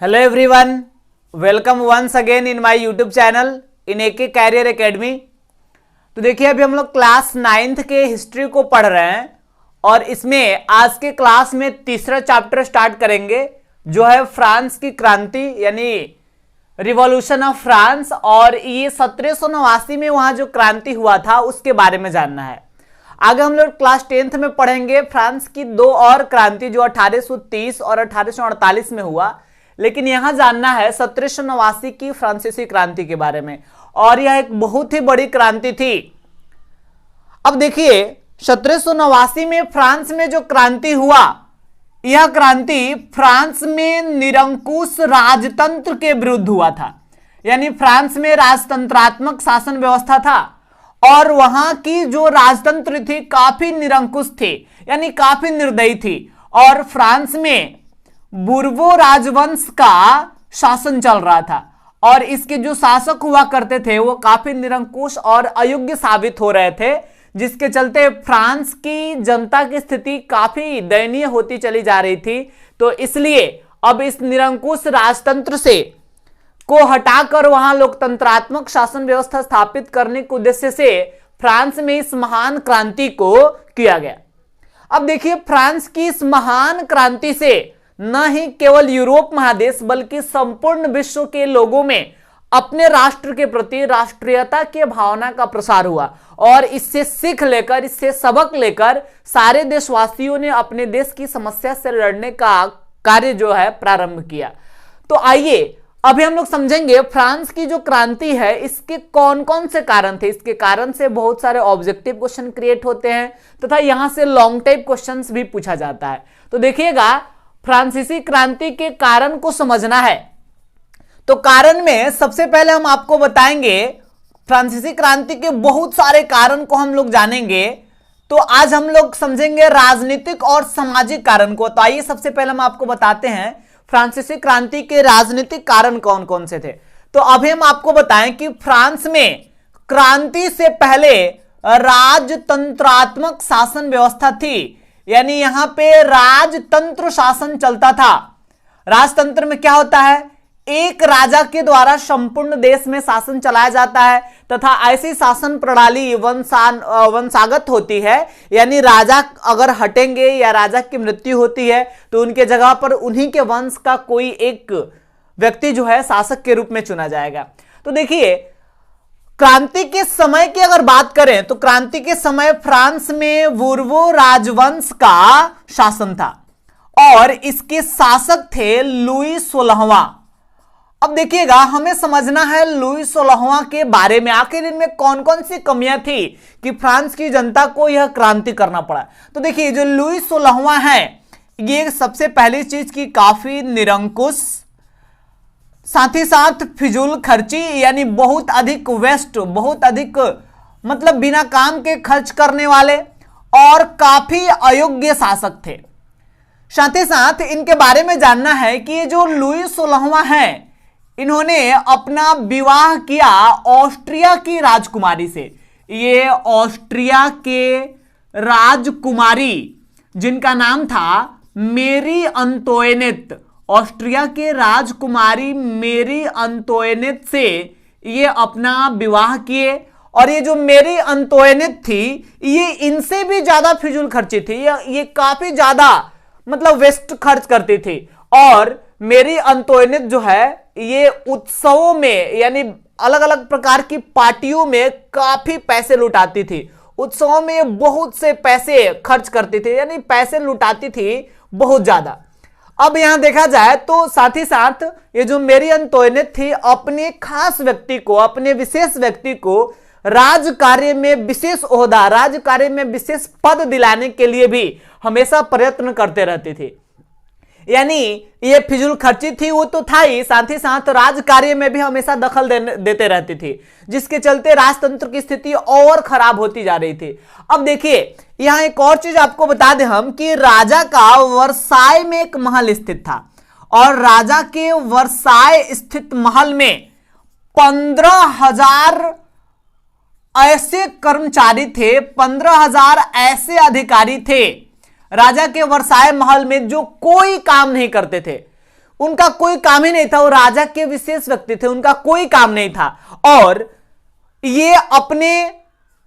Hello everyone, welcome once again in my YouTube channel in AK career academy. तो देखिए, अभी हम लोग क्लास 9th के हिस्ट्री को पढ़ रहे हैं और इसमें आज के क्लास में तीसरा चैप्टर स्टार्ट करेंगे जो है फ्रांस की क्रांति यानी रिवॉल्यूशन ऑफ फ्रांस। और ये 1789 में वहां जो क्रांति हुआ था उसके बारे में जानना है। आगे हम लोग क्लास 10th में पढ़ेंगे फ्रांस की दो और क्रांति जो 1830 और 1848 में हुआ, लेकिन यहां जानना है 1789 की फ्रांसीसी क्रांति के बारे में, और यह एक बहुत ही बड़ी क्रांति थी। अब देखिए, 1789 में फ्रांस में जो क्रांति हुआ, यह क्रांति फ्रांस में निरंकुश राजतंत्र के विरुद्ध हुआ था। यानी फ्रांस में राजतंत्रात्मक शासन व्यवस्था था और वहां की जो राजतंत्र थी काफी निरंकुश थी, यानी काफी निर्दयी थी। और फ्रांस में बुर्बो राजवंश का शासन चल रहा था और इसके जो शासक हुआ करते थे वो काफी निरंकुश और अयोग्य साबित हो रहे थे, जिसके चलते फ्रांस की जनता की स्थिति काफी दयनीय होती चली जा रही थी। तो इसलिए अब इस निरंकुश राजतंत्र से को हटाकर वहां लोकतंत्रात्मक शासन व्यवस्था स्थापित करने के उद्देश्य से फ्रांस में इस महान क्रांति को किया गया। अब देखिए, फ्रांस की इस महान क्रांति से न ही केवल यूरोप महादेश बल्कि संपूर्ण विश्व के लोगों में अपने राष्ट्र के प्रति राष्ट्रीयता की भावना का प्रसार हुआ और इससे सीख लेकर, इससे सबक लेकर सारे देशवासियों ने अपने देश की समस्या से लड़ने का कार्य जो है प्रारंभ किया। तो आइए अभी हम लोग समझेंगे फ्रांस की जो क्रांति है इसके कौन कौन से कारण थे। इसके कारण से बहुत सारे ऑब्जेक्टिव क्वेश्चन क्रिएट होते हैं तथा यहां से लॉन्ग टाइप क्वेश्चंस भी पूछा जाता है। तो देखिएगा, फ्रांसीसी क्रांति के कारण को समझना है तो कारण में सबसे पहले हम आपको बताएंगे फ्रांसीसी क्रांति के बहुत सारे कारण को हम लोग जानेंगे। तो आज हम लोग समझेंगे राजनीतिक और सामाजिक कारण को। तो आइए सबसे पहले हम आपको बताते हैं फ्रांसीसी क्रांति के राजनीतिक कारण कौन कौन से थे। तो अभी हम आपको बताएं कि फ्रांस में क्रांति से पहले राजतंत्रात्मक शासन व्यवस्था थी, यानी यहां पे राजतंत्र शासन चलता था। राजतंत्र में क्या होता है, एक राजा के द्वारा संपूर्ण देश में शासन चलाया जाता है तथा ऐसी शासन प्रणाली वंशागत होती है, यानी राजा अगर हटेंगे या राजा की मृत्यु होती है तो उनके जगह पर उन्हीं के वंश का कोई एक व्यक्ति जो है शासक के रूप में चुना जाएगा। तो देखिए, क्रांति के समय की अगर बात करें तो क्रांति के समय फ्रांस में बुर्बो राजवंश का शासन था और इसके शासक थे लुई 16वां। अब देखिएगा, हमें समझना है लुई 16वां के बारे में, आखिर इनमें कौन कौन सी कमियां थी कि फ्रांस की जनता को यह क्रांति करना पड़ा। तो देखिए, जो लुई 16वां है ये सबसे पहली चीज की काफी निरंकुश, साथ ही साथ फिजूल खर्ची यानी बहुत अधिक वेस्ट, बहुत अधिक मतलब बिना काम के खर्च करने वाले और काफी अयोग्य शासक थे। साथ ही साथ इनके बारे में जानना है कि ये जो लुई 16वां है इन्होंने अपना विवाह किया ऑस्ट्रिया की राजकुमारी से। ये ऑस्ट्रिया के राजकुमारी जिनका नाम था मेरी अंतोइनेट, ऑस्ट्रिया के राजकुमारी मेरी अंतोइनेट से ये अपना विवाह किए। और ये जो मेरी अंतोइनेट थी ये इनसे भी ज्यादा फिजूल खर्ची थी, ये काफी ज्यादा मतलब वेस्ट खर्च करती थी। और मेरी अंतोइनेट जो है ये उत्सवों में यानी अलग अलग प्रकार की पार्टियों में काफी पैसे लुटाती थी। उत्सवों में बहुत से पैसे खर्च करती थी, यानी पैसे लुटाती थी बहुत ज्यादा। अब यहां देखा जाए तो साथ ही साथ ये जो मेरी अंतोइनेट थी अपने खास व्यक्ति को, अपने विशेष व्यक्ति को राज कार्य में विशेष ओहदा, राज कार्य में विशेष पद दिलाने के लिए भी हमेशा प्रयत्न करते रहती थी। यानी ये फिजूल खर्ची थी वो तो था ही, साथ ही साथ राज कार्य में भी हमेशा दखल देते रहती थी, जिसके चलते राजतंत्र की स्थिति और खराब होती जा रही थी। अब देखिए, यहां एक और चीज आपको बता दें हम कि राजा का वर्साय में एक महल स्थित था और राजा के वर्साय स्थित महल में 15,000 ऐसे कर्मचारी थे, 15,000 ऐसे अधिकारी थे राजा के वर्साय महल में जो कोई काम नहीं करते थे। उनका कोई काम ही नहीं था, वो राजा के विशेष व्यक्ति थे, उनका कोई काम नहीं था और ये अपने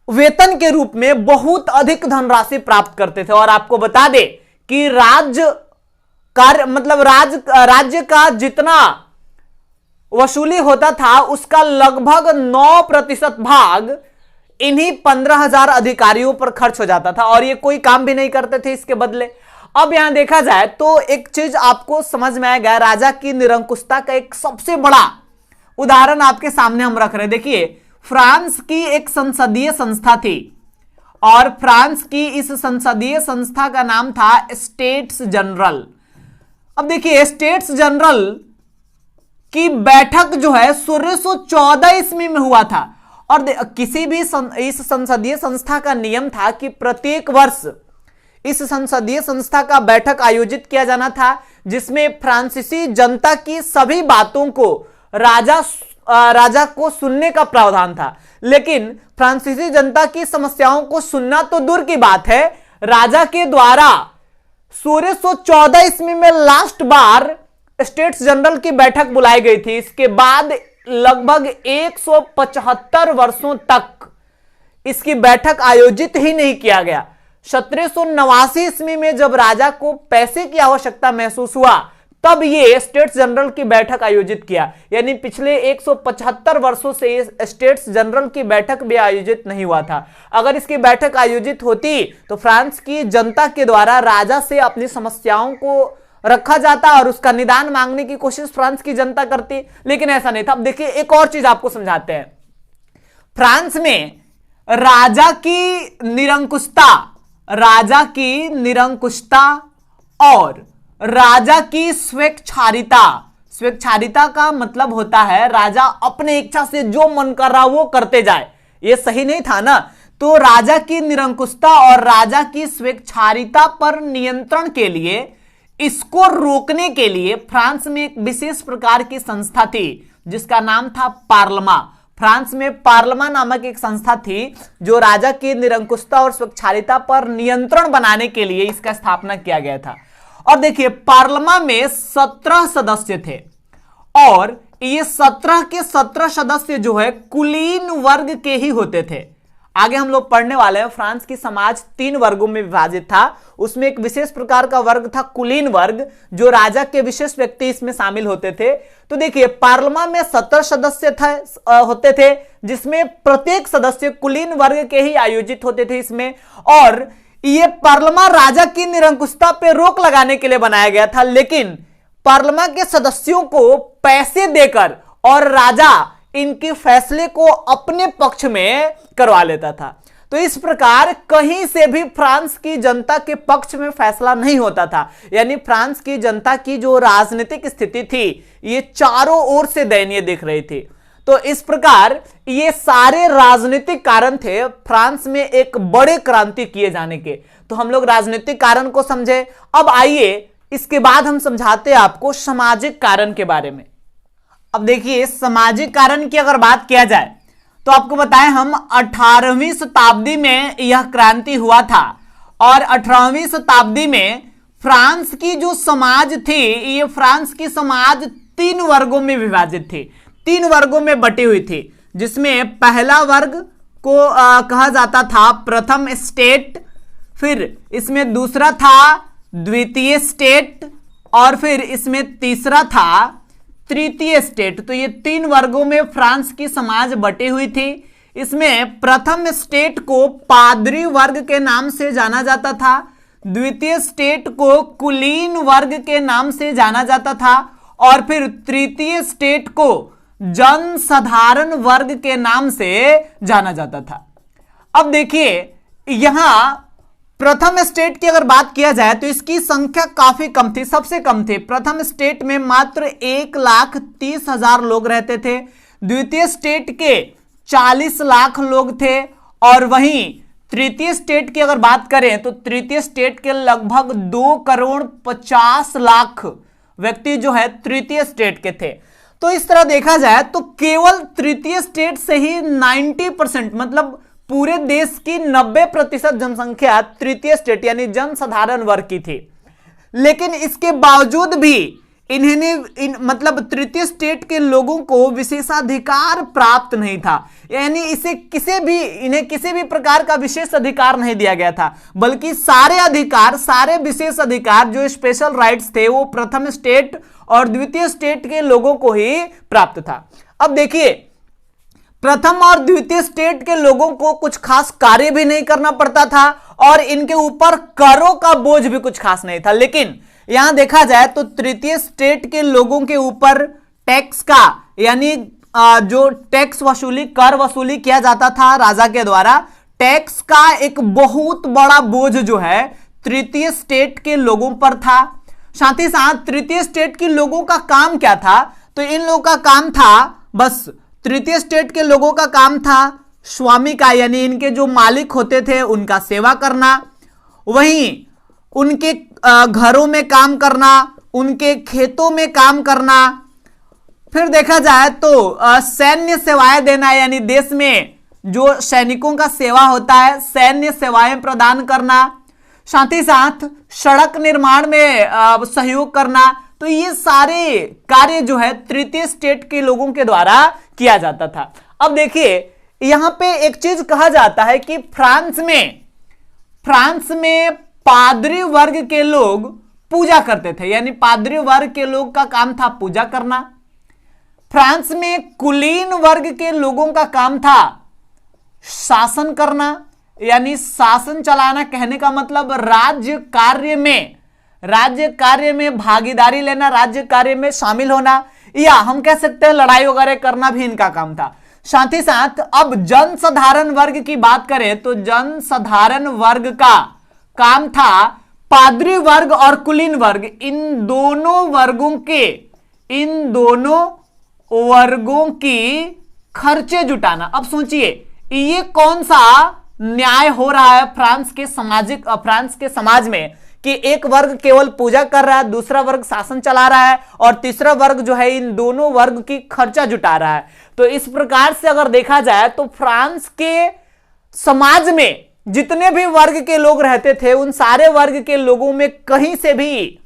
वेतन के रूप में बहुत अधिक धनराशि प्राप्त करते थे। और आपको बता दे कि राज्य कार्य मतलब राज्य का जितना वसूली होता था उसका लगभग 9% भाग इन्हीं 15,000 अधिकारियों पर खर्च हो जाता था और ये कोई काम भी नहीं करते थे इसके बदले। अब यहां देखा जाए तो एक चीज आपको समझ में आएगा, राजा की निरंकुशता का एक सबसे बड़ा उदाहरण आपके सामने हम रख रहे हैं। देखिए, फ्रांस की एक संसदीय संस्था थी और फ्रांस की इस संसदीय संस्था का नाम था स्टेट्स जनरल। अब देखिए, स्टेट्स जनरल की बैठक जो है 1614 ईस्वी में हुआ था और किसी भी इस संसदीय संस्था का नियम था कि प्रत्येक वर्ष इस संसदीय संस्था का बैठक आयोजित किया जाना था जिसमें फ्रांसीसी जनता की सभी बातों को राजा को सुनने का प्रावधान था। लेकिन फ्रांसीसी जनता की समस्याओं को सुनना तो दूर की बात है, राजा के द्वारा 1614 ईस्वी में लास्ट बार स्टेट्स जनरल की बैठक बुलाई गई थी। इसके बाद लगभग 175 वर्षों तक इसकी बैठक आयोजित ही नहीं किया गया। 1789 ईस्वी में जब राजा को पैसे की आवश्यकता महसूस हुआ तब ये स्टेट्स जनरल की बैठक आयोजित किया, यानी पिछले 175 वर्षों से स्टेट्स जनरल की बैठक भी आयोजित नहीं हुआ था। अगर इसकी बैठक आयोजित होती तो फ्रांस की जनता के द्वारा राजा से अपनी समस्याओं को रखा जाता और उसका निदान मांगने की कोशिश फ्रांस की जनता करती, लेकिन ऐसा नहीं था। अब देखिए, एक और चीज आपको समझाते हैं। फ्रांस में राजा की निरंकुशता और राजा की स्वेच्छारिता का मतलब होता है राजा अपने इच्छा से जो मन कर रहा वो करते जाए, ये सही नहीं था ना। तो राजा की निरंकुशता और राजा की स्वेच्छारिता पर नियंत्रण के लिए, इसको रोकने के लिए फ्रांस में एक विशेष प्रकार की संस्था थी जिसका नाम था पार्लमा। फ्रांस में पार्लमा नामक एक संस्था थी जो राजा की निरंकुशता और स्वेच्छारिता पर नियंत्रण बनाने के लिए इसका स्थापना किया गया था। और देखिए, पार्लमा में 17 सदस्य थे और ये 17 के 17 सदस्य जो है कुलीन वर्ग के ही होते थे। आगे हम लोग पढ़ने वाले हैं, फ्रांस की समाज 3 वर्गों में विभाजित था। उसमें एक विशेष प्रकार का वर्ग था कुलीन वर्ग, जो राजा के विशेष व्यक्ति इसमें शामिल होते थे। तो देखिए, पार्लिमा में 17 सदस्य होते थे जिसमें प्रत्येक सदस्य कुलीन वर्ग के ही आयोजित होते थे इसमें। और ये पार्लिमा राजा की निरंकुशता पे रोक लगाने के लिए बनाया गया था, लेकिन पार्लिमा के सदस्यों को पैसे देकर और राजा इनके फैसले को अपने पक्ष में करवा लेता था। तो इस प्रकार कहीं से भी फ्रांस की जनता के पक्ष में फैसला नहीं होता था, यानी फ्रांस की जनता की जो राजनीतिक स्थिति थी ये चारों ओर से दयनीय दिख रही थी। तो इस प्रकार ये सारे राजनीतिक कारण थे फ्रांस में एक बड़े क्रांति किए जाने के। तो हम लोग राजनीतिक कारण को समझे। अब आइए इसके बाद हम समझाते हैं आपको सामाजिक कारण के बारे में। अब देखिए, सामाजिक कारण की अगर बात किया जाए तो आपको बताएं, हम 18वीं शताब्दी में यह क्रांति हुआ था और 18वीं शताब्दी में फ्रांस की जो समाज थी, ये फ्रांस की समाज 3 वर्गों में विभाजित थी, 3 वर्गों में बटी हुई थी, जिसमें पहला वर्ग को कहा जाता था प्रथम स्टेट, फिर इसमें दूसरा था द्वितीय स्टेट और फिर इसमें तीसरा था तृतीय स्टेट। तो ये 3 वर्गों में फ्रांस की समाज बटी हुई थी। इसमें प्रथम स्टेट को पादरी वर्ग के नाम से जाना जाता था, द्वितीय स्टेट को कुलीन वर्ग के नाम से जाना जाता था और फिर तृतीय स्टेट को जनसाधारण वर्ग के नाम से जाना जाता था। अब देखिए, यहां प्रथम स्टेट की अगर बात किया जाए तो इसकी संख्या काफी कम थी, सबसे कम थी। प्रथम स्टेट में मात्र 1,30,000 लोग रहते थे, द्वितीय स्टेट के 40 लाख लोग थे और वहीं तृतीय स्टेट की अगर बात करें तो तृतीय स्टेट के लगभग 2,50,00,000 व्यक्ति जो है तृतीय स्टेट के थे। तो इस तरह देखा जाए तो केवल तृतीय स्टेट से ही 90% मतलब पूरे देश की 90% जनसंख्या तृतीय स्टेट यानी जनसाधारण वर्ग की थी। लेकिन इसके बावजूद भी मतलब तृतीय स्टेट के लोगों को विशेषाधिकार प्राप्त नहीं था, यानी इन्हें किसी भी प्रकार का विशेष अधिकार नहीं दिया गया था, बल्कि सारे अधिकार, सारे विशेष अधिकार जो स्पेशल राइट्स थे वो प्रथम स्टेट और द्वितीय स्टेट के लोगों को ही प्राप्त था। अब देखिए, प्रथम और द्वितीय स्टेट के लोगों को कुछ खास कार्य भी नहीं करना पड़ता था और इनके ऊपर करों का बोझ भी कुछ खास नहीं था। लेकिन यहां देखा जाए तो तृतीय स्टेट के लोगों के ऊपर टैक्स का, यानी जो टैक्स वसूली, कर वसूली किया जाता था राजा के द्वारा, टैक्स का एक बहुत बड़ा बोझ जो है तृतीय स्टेट के लोगों पर था। साथ ही साथ तृतीय स्टेट के लोगों का काम क्या था? तो इन लोगों का काम था, बस तृतीय स्टेट के लोगों का काम था स्वामी का, यानी इनके जो मालिक होते थे उनका सेवा करना, वहीं उनके घरों में काम करना, उनके खेतों में काम करना। फिर देखा जाए तो सैन्य सेवाएं देना, यानी देश में जो सैनिकों का सेवा होता है, सैन्य सेवाएं प्रदान करना। साथ ही साथ सड़क निर्माण में सहयोग करना। तो ये सारे कार्य जो है तृतीय स्टेट के लोगों के द्वारा किया जाता था। अब देखिए, यहां पे एक चीज कहा जाता है कि फ्रांस में पादरी वर्ग के लोग पूजा करते थे, यानी पादरी वर्ग के लोग का काम था पूजा करना। फ्रांस में कुलीन वर्ग के लोगों का काम था शासन करना, यानी शासन चलाना। कहने का मतलब राज्य कार्य में भागीदारी लेना, राज्य कार्य में शामिल होना, या हम कह सकते हैं लड़ाई वगैरह करना भी इनका काम था। साथ ही साथ अब जनसाधारण वर्ग की बात करें तो जनसाधारण वर्ग का काम था पादरी वर्ग और कुलीन वर्ग, इन दोनों वर्गों की खर्चे जुटाना। अब सोचिए, ये कौन सा न्याय हो रहा है फ्रांस के समाज में कि एक वर्ग केवल पूजा कर रहा है, दूसरा वर्ग शासन चला रहा है और तीसरा वर्ग जो है इन दोनों वर्ग की खर्चा जुटा रहा है। तो इस प्रकार से अगर देखा जाए तो फ्रांस के समाज में जितने भी वर्ग के लोग रहते थे उन सारे वर्ग के लोगों में कहीं से भी,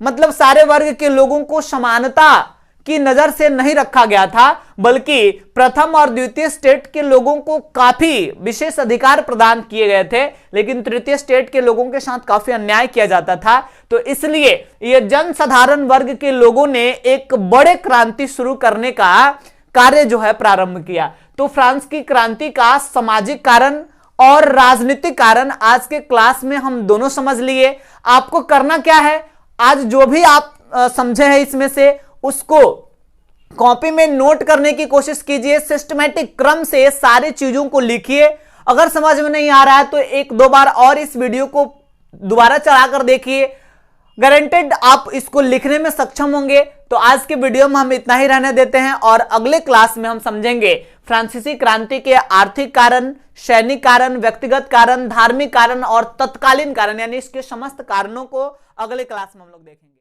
मतलब सारे वर्ग के लोगों को समानता की नजर से नहीं रखा गया था, बल्कि प्रथम और द्वितीय स्टेट के लोगों को काफी विशेष अधिकार प्रदान किए गए थे, लेकिन तृतीय स्टेट के लोगों के साथ काफी अन्याय किया जाता था। तो इसलिए ये जनसाधारण वर्ग के लोगों ने एक बड़े क्रांति शुरू करने का कार्य जो है प्रारंभ किया। तो फ्रांस की क्रांति का सामाजिक कारण और राजनीतिक कारण आज के क्लास में हम दोनों समझ लिए। आपको करना क्या है, आज जो भी आप समझे हैं इसमें से उसको कॉपी में नोट करने की कोशिश कीजिए, सिस्टमैटिक क्रम से सारी चीजों को लिखिए। अगर समझ में नहीं आ रहा है तो एक दो बार और इस वीडियो को दोबारा चलाकर देखिए, गारंटेड आप इसको लिखने में सक्षम होंगे। तो आज के वीडियो में हम इतना ही रहने देते हैं और अगले क्लास में हम समझेंगे फ्रांसीसी क्रांति के आर्थिक कारण, सैनिक कारण, व्यक्तिगत कारण, धार्मिक कारण और तत्कालीन कारण, यानी इसके समस्त कारणों को अगले क्लास में हम लोग देखेंगे।